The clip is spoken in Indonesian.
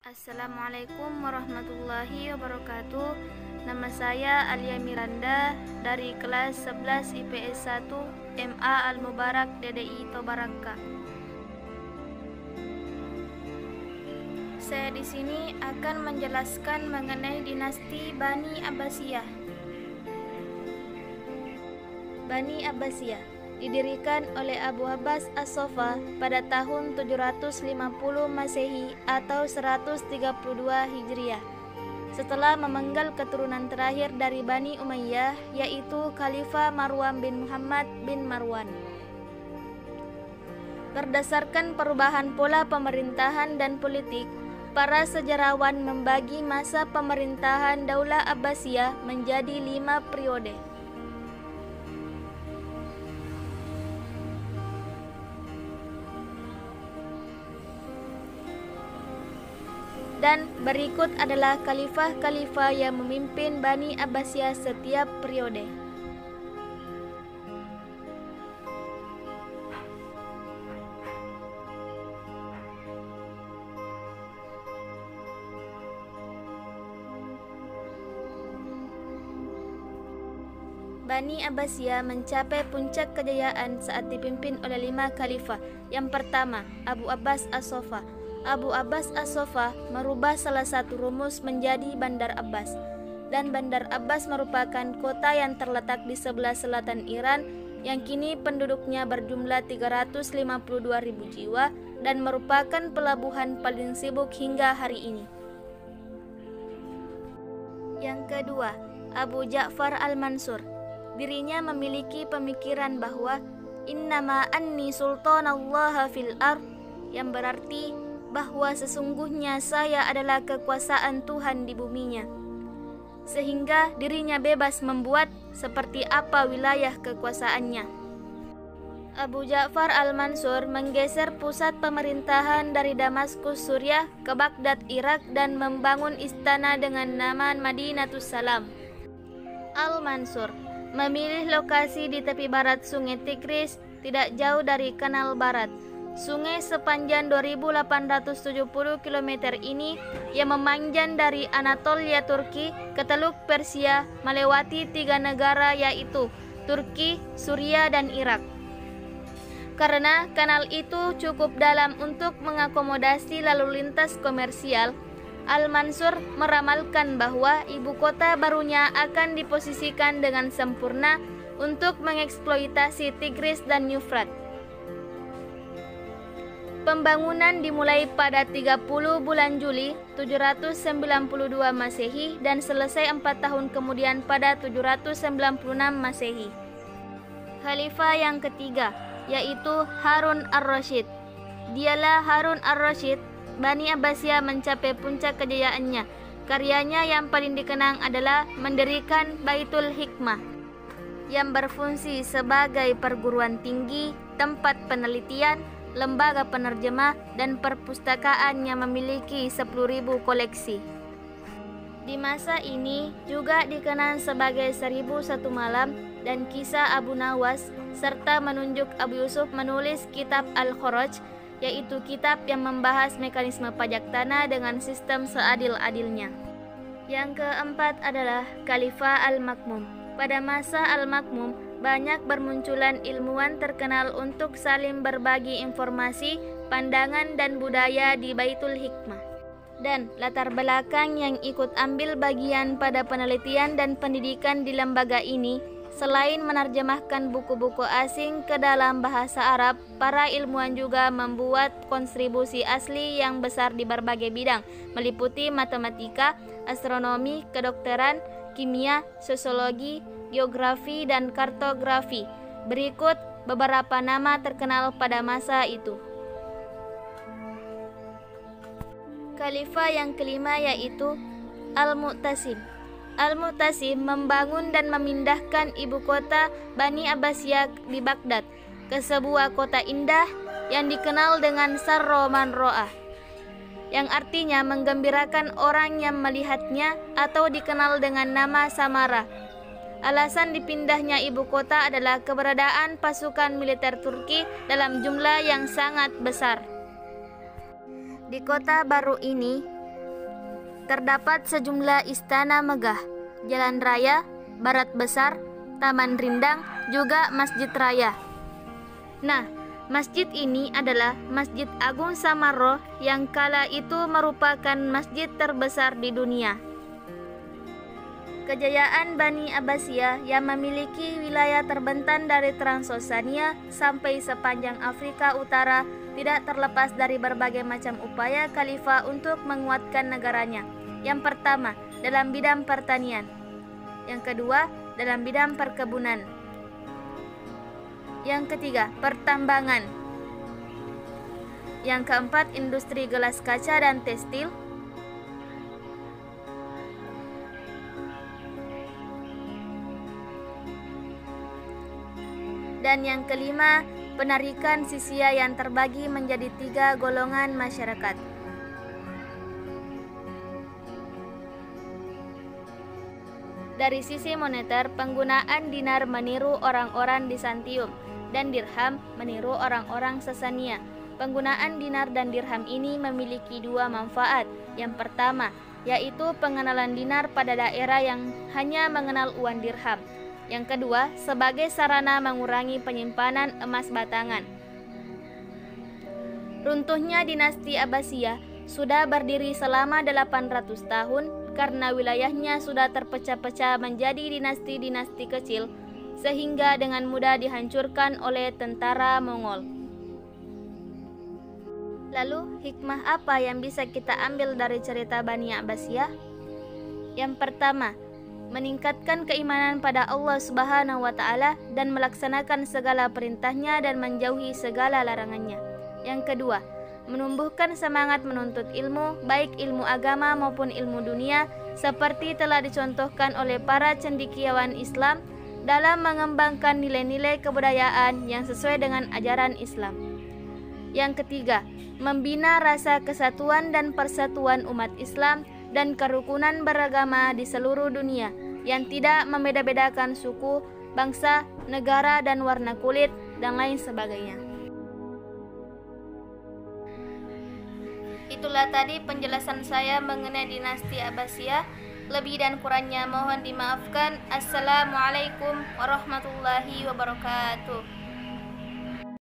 Assalamualaikum warahmatullahi wabarakatuh. Nama saya Alia Miranda dari kelas 11 IPS 1 MA Al-Mubarak DDI Tobaraka. Saya di sini akan menjelaskan mengenai dinasti Bani Abbasiyah. Bani Abbasiyah didirikan oleh Abu Abbas As-Soffa pada tahun 750 Masehi atau 132 Hijriah, setelah memenggal keturunan terakhir dari Bani Umayyah, yaitu Khalifah Marwan bin Muhammad bin Marwan. Berdasarkan perubahan pola pemerintahan dan politik, para sejarawan membagi masa pemerintahan Daulah Abbasiyah menjadi 5 periode. Dan berikut adalah khalifah-khalifah yang memimpin Bani Abbasiyah setiap periode. Bani Abbasiyah mencapai puncak kejayaan saat dipimpin oleh 5 khalifah. Yang pertama, Abu Abbas As-Soffa. Abu Abbas As-Soffa merubah salah satu rumus menjadi Bandar Abbas, dan Bandar Abbas merupakan kota yang terletak di sebelah selatan Iran yang kini penduduknya berjumlah 352.000 jiwa dan merupakan pelabuhan paling sibuk hingga hari ini. Yang kedua, Abu Ja'far Al-Mansur. Dirinya memiliki pemikiran bahwa innama anni sultanallaha fil ard, yang berarti bahwa sesungguhnya saya adalah kekuasaan Tuhan di buminya, sehingga dirinya bebas membuat seperti apa wilayah kekuasaannya. Abu Ja'far Al-Mansur menggeser pusat pemerintahan dari Damaskus, Suriah ke Baghdad, Irak, dan membangun istana dengan nama Madinatus Salam. Al-Mansur memilih lokasi di tepi barat Sungai Tigris, tidak jauh dari Kanal Barat. Sungai sepanjang 2.870 km ini yang memanjang dari Anatolia Turki ke Teluk Persia melewati 3 negara, yaitu Turki, Suriah, dan Irak. Karena kanal itu cukup dalam untuk mengakomodasi lalu lintas komersial, Al-Mansur meramalkan bahwa ibu kota barunya akan diposisikan dengan sempurna untuk mengeksploitasi Tigris dan Yufrat. Pembangunan dimulai pada 30 bulan Juli 792 Masehi dan selesai 4 tahun kemudian pada 796 Masehi. Khalifah yang ketiga yaitu Harun ar-Rasyid. Dialah Harun ar-Rasyid. Bani Abbasiyah mencapai puncak kejayaannya. Karyanya yang paling dikenang adalah mendirikan Baitul Hikmah, yang berfungsi sebagai perguruan tinggi, tempat penelitian, lembaga penerjemah, dan perpustakaan yang memiliki 10.000 koleksi. Di masa ini juga dikenal sebagai 1001 Malam dan Kisah Abu Nawas, serta menunjuk Abu Yusuf menulis kitab Al-Kharaj, yaitu kitab yang membahas mekanisme pajak tanah dengan sistem seadil-adilnya. Yang keempat adalah Khalifah Al-Makmum. Pada masa Al-Makmum, banyak bermunculan ilmuwan terkenal untuk saling berbagi informasi, pandangan, dan budaya di Baitul Hikmah. Dan latar belakang yang ikut ambil bagian pada penelitian dan pendidikan di lembaga ini, selain menerjemahkan buku-buku asing ke dalam bahasa Arab, para ilmuwan juga membuat kontribusi asli yang besar di berbagai bidang, meliputi matematika, astronomi, kedokteran, kimia, sosiologi, geografi, dan kartografi. Berikut beberapa nama terkenal pada masa itu. Khalifah yang kelima yaitu Al-Mu'tasim. Al-Mu'tasim membangun dan memindahkan ibu kota Bani Abbasiyah di Baghdad ke sebuah kota indah yang dikenal dengan Sarro Manro'ah, yang artinya menggembirakan orang yang melihatnya, atau dikenal dengan nama Samara. Alasan dipindahnya ibu kota adalah keberadaan pasukan militer Turki dalam jumlah yang sangat besar. Di kota baru ini, terdapat sejumlah istana megah, jalan raya, barat besar, taman rindang, juga masjid raya. Nah, masjid ini adalah Masjid Agung Samarra yang kala itu merupakan masjid terbesar di dunia. Kejayaan Bani Abbasiyah yang memiliki wilayah terbentang dari Transoxania sampai sepanjang Afrika Utara tidak terlepas dari berbagai macam upaya khalifah untuk menguatkan negaranya. Yang pertama, dalam bidang pertanian. Yang kedua, dalam bidang perkebunan. Yang ketiga, pertambangan. Yang keempat, industri gelas kaca dan tekstil. Dan yang kelima, penarikan jizya yang terbagi menjadi 3 golongan masyarakat. Dari sisi moneter, penggunaan dinar meniru orang-orang Bizantium dan dirham meniru orang-orang Sasania. Penggunaan dinar dan dirham ini memiliki 2 manfaat. Yang pertama, yaitu pengenalan dinar pada daerah yang hanya mengenal uang dirham. Yang kedua, sebagai sarana mengurangi penyimpanan emas batangan. Runtuhnya dinasti Abbasiyah sudah berdiri selama 800 tahun karena wilayahnya sudah terpecah-pecah menjadi dinasti-dinasti kecil sehingga dengan mudah dihancurkan oleh tentara Mongol. Lalu, hikmah apa yang bisa kita ambil dari cerita Bani Abbasiyah? Yang pertama, meningkatkan keimanan pada Allah Subhanahu wa Ta'ala dan melaksanakan segala perintahnya dan menjauhi segala larangannya. Yang kedua, menumbuhkan semangat menuntut ilmu, baik ilmu agama maupun ilmu dunia, seperti telah dicontohkan oleh para cendekiawan Islam dalam mengembangkan nilai-nilai kebudayaan yang sesuai dengan ajaran Islam. Yang ketiga, membina rasa kesatuan dan persatuan umat Islam dan kerukunan beragama di seluruh dunia yang tidak membeda-bedakan suku, bangsa, negara, dan warna kulit, dan lain sebagainya. Itulah tadi penjelasan saya mengenai dinasti Abbasiyah. Lebih dan kurangnya mohon dimaafkan. Assalamualaikum warahmatullahi wabarakatuh.